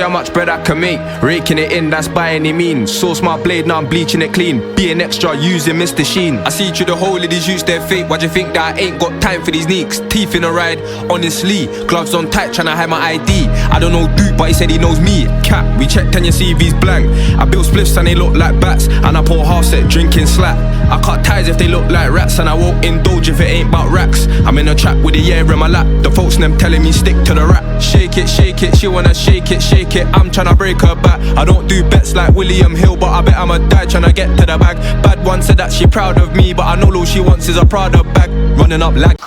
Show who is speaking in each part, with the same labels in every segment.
Speaker 1: How much bread I can make, raking it in, that's by any means. Source my blade, now I'm bleaching it clean. Being extra, using Mr. Sheen. I see through the whole of these youths, they're fake. Why do you think that I ain't got time for these neeks? Teeth in a ride, honestly. Gloves on tight, tryna hide my ID. I don't know Duke, but he said he knows me. Cat, we checked and your CV's blank. I built spliffs and they look like bats. And I pour half set, drinking slap. I cut ties if they look like rats. And I won't indulge if it ain't about racks. I'm in a trap with a year in my lap. The folks them telling me stick to the rap. Shake it, she wanna shake it, shake it. I'm tryna break her back. I don't do bets like William Hill, but I bet I'ma die tryna get to the bag. Bad one said that she proud of me, but I know all she wants is a Prada bag. Running up like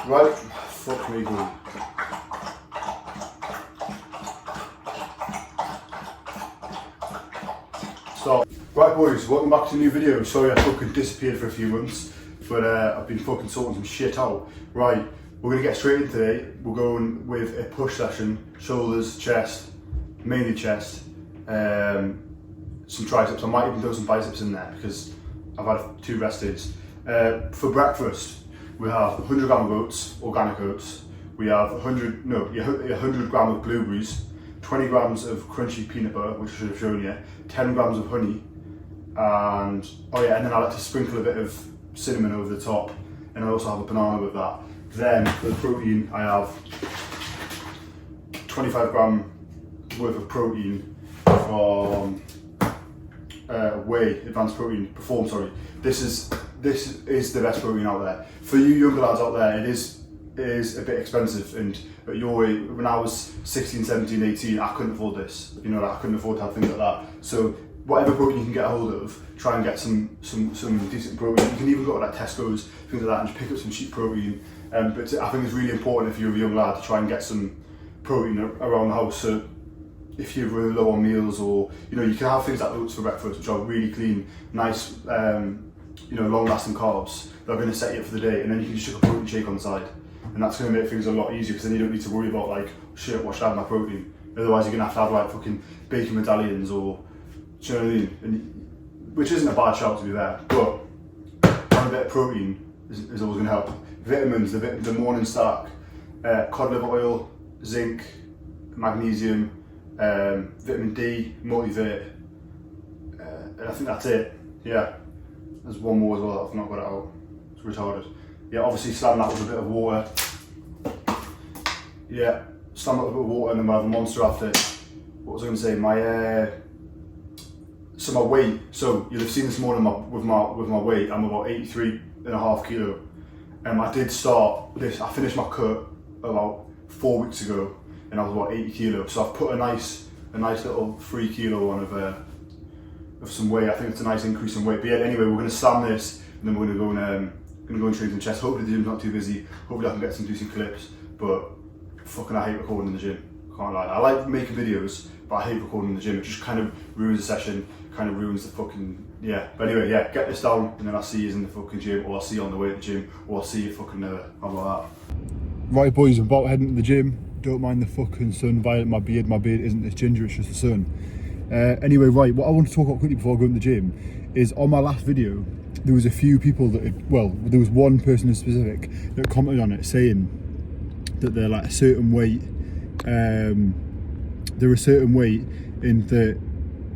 Speaker 2: right, fuck me dude. So, right boys, welcome back to a new video. Sorry I fucking disappeared for a few months, but I've been fucking sorting some shit out. Right, we're gonna get straight in today. We're going with a push session, shoulders, chest, mainly chest, some triceps. I might even throw some biceps in there because I've had 2 rest days. For breakfast, we have 100 gram of oats, organic oats. We have 100 gram of blueberries, 20 grams of crunchy peanut butter, which I should have shown you, 10 grams of honey, and oh yeah, and then I like to sprinkle a bit of cinnamon over the top, and I also have a banana with that. Then for the protein, I have 25 gram worth of protein from Whey Advanced Protein Perform. Sorry, this is the best protein out there. For you younger lads out there, it is a bit expensive, and at your age, when I was 16, 17, 18, I couldn't afford this. You know, I couldn't afford to have things like that. So whatever protein you can get a hold of, try and get some decent protein. You can even go to like Tesco's, things like that, and just pick up some cheap protein. But I think it's really important if you're a young lad to try and get some protein around the house. So if you're really low on meals, or you know, you can have things like oats for breakfast, which are really clean, nice, you know, long-lasting carbs that are going to set you up for the day, and then you can just chuck a protein shake on the side, and that's going to make things a lot easier because then you don't need to worry about like, shit, what should I have in my protein? Otherwise, you're going to have like fucking bacon medallions, or do you know what I mean? And, which isn't a bad shout to be there, but having a bit of protein is always going to help. Vitamins, the morning stack, cod liver oil, zinc, magnesium, vitamin D, multivit, and I think that's it. Yeah, there's one more as well that I've not got it out. It's retarded. Yeah, obviously slam that with a bit of water. Yeah, slam that with a bit of water, and then we'll have a monster after it. What was I going to say? My weight. So you'll have seen this morning with my weight. I'm about 83.5 kilo. I did start this. I finished my cut about 4 weeks ago, and I was about 80 kilos. So I've put a nice little 3 kilo on of some weight. I think it's a nice increase in weight. But yeah, anyway, we're going to slam this, and then we're going to go and train some chest. Hopefully the gym's not too busy. Hopefully I can get some decent clips. But fucking, I hate recording in the gym. Can't lie. I like making videos, but I hate recording in the gym. It just kind of ruins the session. Kind of ruins the fucking, yeah. But anyway, yeah, get this down, and then I'll see you in the fucking gym, or I'll see you on the way to the gym, or I'll see you fucking never. How about that? Right boys, I'm about heading to the gym. Don't mind the fucking sun violating my beard. My beard isn't this ginger, it's just the sun. Anyway, right, what I want to talk about quickly before I go to the gym is on my last video, there was a few people that there was one person in specific that commented on it saying that they're like a certain weight, they're a certain weight, and that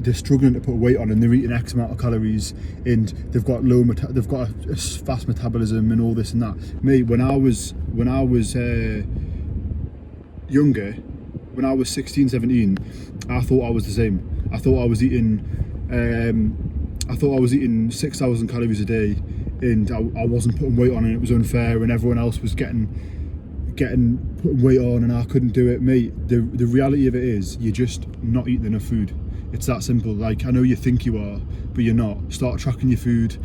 Speaker 2: they're struggling to put weight on, and they're eating X amount of calories, and they've got they've got a fast metabolism and all this and that. Me, when I was younger, when I was 16, 17, I thought I was the same. I thought I was eating 6,000 calories a day, and I wasn't putting weight on, and it was unfair, and everyone else was putting weight on, and I couldn't do it. Mate, the reality of it is you're just not eating enough food. It's that simple. Like, I know you think you are, but you're not. Start tracking your food,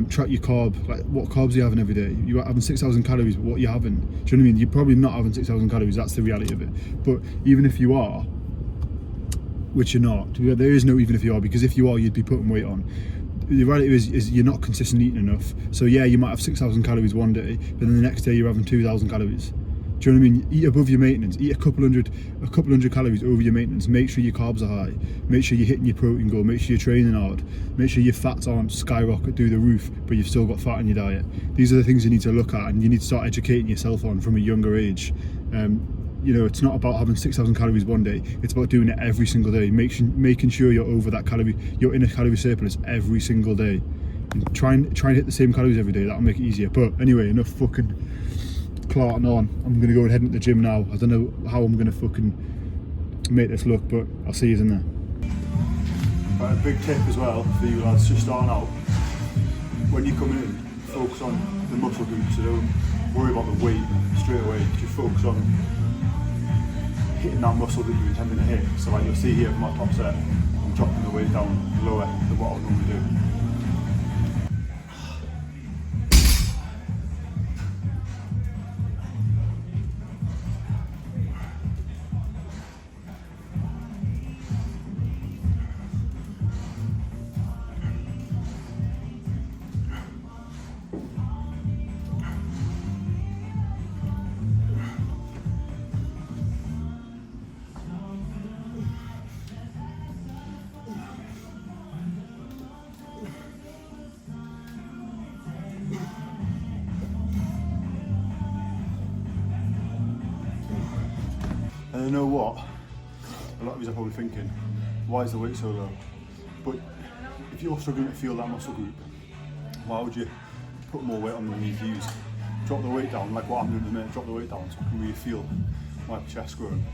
Speaker 2: track your carb. Like, what carbs are you having every day? You're having 6,000 calories, but what are you having? Do you know what I mean? You're probably not having 6,000 calories. That's the reality of it. But even if you are, which you're not, there is no even if you are, because if you are, you'd be putting weight on. The reality is you're not consistently eating enough. So yeah, you might have 6,000 calories one day, but then the next day you're having 2,000 calories. Do you know what I mean? Eat above your maintenance. Eat a couple hundred calories over your maintenance. Make sure your carbs are high. Make sure you're hitting your protein goal. Make sure you're training hard. Make sure your fats aren't skyrocket through the roof, but you've still got fat in your diet. These are the things you need to look at, and you need to start educating yourself on from a younger age. you know, it's not about having 6,000 calories one day. It's about doing it every single day, making sure you're over that you're in a calorie surplus every single day. And try and hit the same calories every day. That'll make it easier. But anyway, enough fucking clarting on. I'm gonna go and head into the gym now. I don't know how I'm gonna fucking make this look, but I'll see you in there. Right, a big tip as well for you lads just starting out. When you come in, focus on the muscle groups. So don't worry about the weight straight away. Just focus on hitting that muscle that you're intending to hit. So like you'll see here from my top set, I'm dropping the weight down lower than what I would normally do. And you know what? A lot of you are probably thinking, why is the weight so low? But if you're struggling to feel that muscle group, why would you put more weight on than you need to use? Drop the weight down, like what I'm doing in a minute, drop the weight down so I can really feel my chest growing.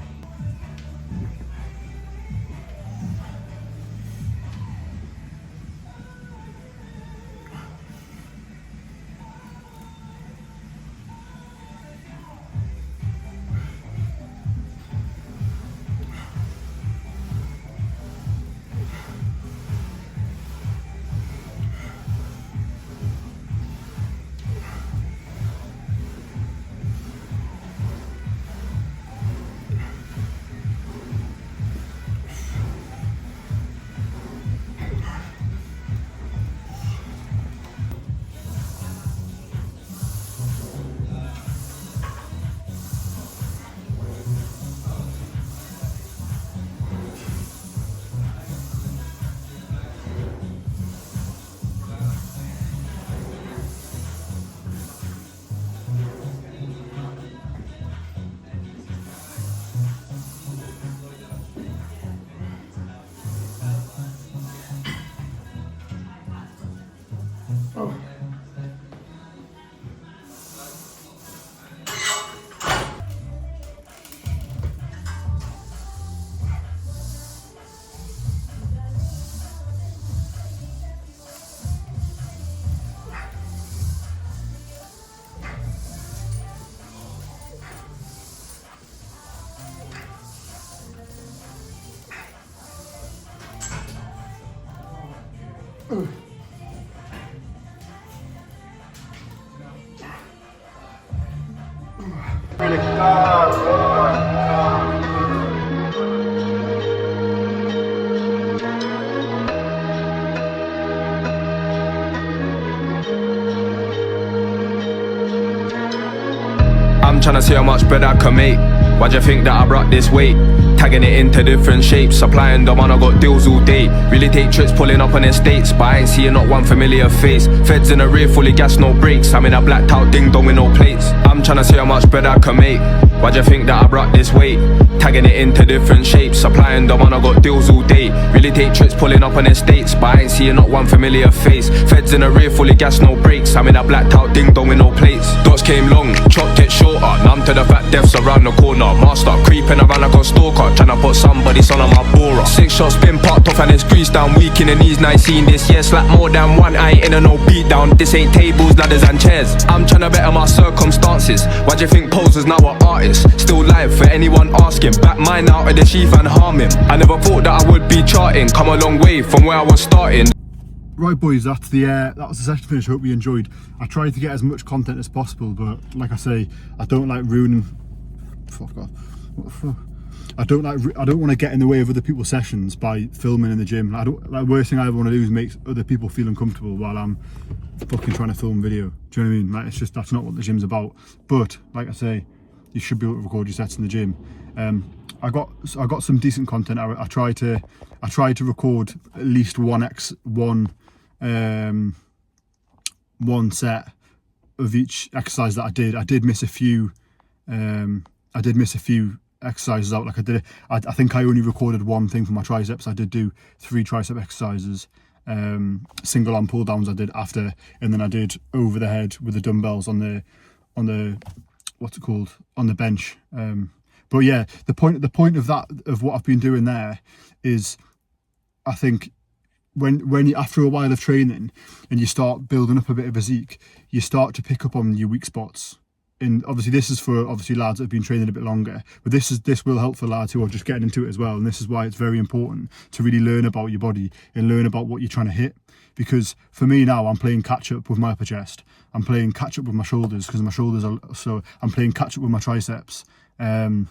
Speaker 1: I'm tryna see how much bread I can make. Why do you think that I brought this weight? Tagging it into different shapes, supplying them and I got deals all day. Really take trips pulling up on estates, but I ain't seeing not one familiar face. Feds in a rear fully gas, no brakes. I'm in a blacked out ding dong with no plates. I'm tryna see how much bread I can make. Why do you think that I brought this weight? Tagging it into different shapes, supplying them and I got deals all day. Really take trips pulling up on estates, but I ain't seeing not one familiar face. Feds in a rear fully gas, no brakes. I'm in a blacked out ding dong with no plates. Dots came long, chopped it shorter. Numb to the fact death's around the corner. Master creeping around like a stalker, tryna put somebody's son on my bora. 6 shots been popped off and it's greased down. Weak in the knees, now I seen this. Yeah, slap more than one. I ain't in a no beat down. This ain't tables, ladders and chairs. I'm tryna better my circumstances. Why do you think posers now are artists? Still live for anyone asking. Back mine out of the sheath and harm him. I never thought that I would be charting. Come a long way from where I was starting.
Speaker 2: Right boys, that was the session finish. Hope you enjoyed. I tried to get as much content as possible, but like I say, I don't like ruining. Fuck off. What the fuck? I don't want to get in the way of other people's sessions by filming in the gym. The worst thing I ever want to do is make other people feel uncomfortable while I'm fucking trying to film video. Do you know what I mean? Like, it's just, that's not what the gym's about. But like I say, you should be able to record your sets in the gym. I got some decent content. I tried to record at least one set of each exercise that I did. I did miss a few I did miss a few exercises out. Like I think I only recorded one thing for my triceps. I did do 3 tricep exercises. Single arm pull downs I did after, and then I did over the head with the dumbbells on the what's it called, on the bench. But yeah, the point of that, of what I've been doing there, is I think when you, after a while of training and you start building up a bit of physique, you start to pick up on your weak spots. And obviously this is for obviously lads that have been training a bit longer, but this will help for lads who are just getting into it as well. And this is why it's very important to really learn about your body and learn about what you're trying to hit. Because for me now, I'm playing catch up with my upper chest. I'm playing catch up with my shoulders, because my shoulders are, so I'm playing catch up with my triceps. I'm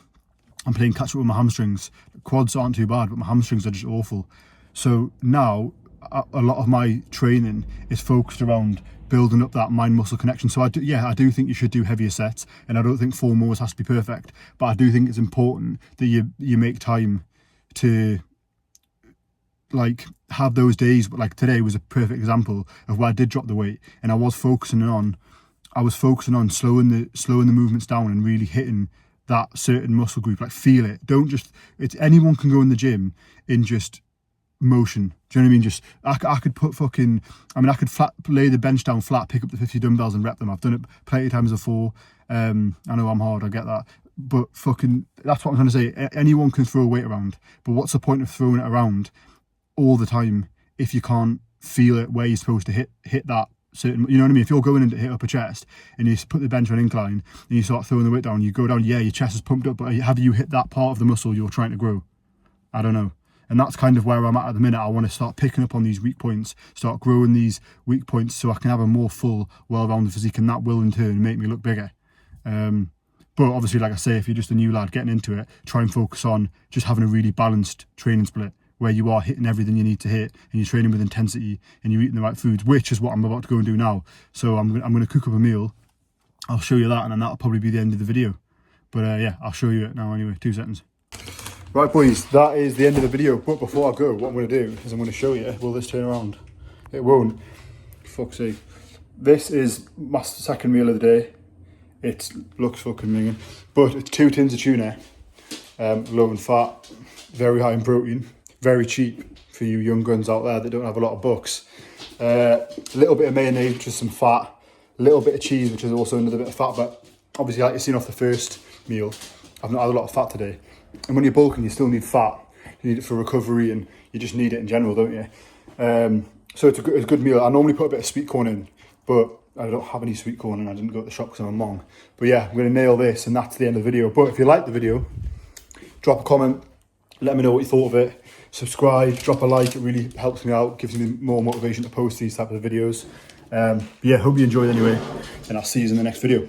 Speaker 2: playing catch up with my hamstrings. Quads aren't too bad, but my hamstrings are just awful. So now a lot of my training is focused around building up that mind-muscle connection. So I do think you should do heavier sets, and I don't think form always has to be perfect, but I do think it's important that you make time to like have those days. But like today was a perfect example of where I did drop the weight, and I was focusing on slowing the movements down and really hitting that certain muscle group. Like feel it. Don't just, it's, anyone can go in the gym in just motion. Do you know what I mean? Just I could put fucking, I mean, I could lay the bench down flat, pick up the 50 dumbbells and rep them. I've done it plenty of times before. I know I'm hard, I get that, but fucking, that's what I'm trying to say. Anyone can throw weight around, but what's the point of throwing it around all the time if you can't feel it where you're supposed to hit that certain, you know what I mean? If you're going in to hit upper chest and you put the bench on incline and you start throwing the weight down, you go down, yeah, your chest is pumped up, but have you hit that part of the muscle you're trying to grow? I don't know. And that's kind of where I'm at the minute. I want to start picking up on these weak points, start growing these weak points so I can have a more full, well-rounded physique, and that will in turn make me look bigger. But obviously, like I say, if you're just a new lad getting into it, try and focus on just having a really balanced training split where you are hitting everything you need to hit and you're training with intensity and you're eating the right foods, which is what I'm about to go and do now. So I'm going to cook up a meal. I'll show you that, and then that'll probably be the end of the video. But yeah, I'll show you it now anyway. 2 seconds. Right boys, that is the end of the video, but before I go, what I'm going to do is I'm going to show you. Will this turn around? It won't. Fuck's sake. This is my second meal of the day. It looks fucking minging, but it's 2 tins of tuna, low in fat, very high in protein, very cheap for you young guns out there that don't have a lot of bucks. A little bit of mayonnaise, which is some fat, a little bit of cheese, which is also another bit of fat, but obviously like you've seen off the first meal, I've not had a lot of fat today. And when you're bulking, you still need fat. You need it for recovery, and you just need it in general, don't you? So it's a good meal. I normally put a bit of sweet corn in, but I don't have any sweet corn and I didn't go to the shop because I'm a mong. But yeah, I'm going to nail this, and that's the end of the video. But if you like the video, drop a comment, let me know what you thought of it. Subscribe, drop a like, it really helps me out, gives me more motivation to post these types of videos. Yeah, hope you enjoyed anyway, and I'll see you in the next video.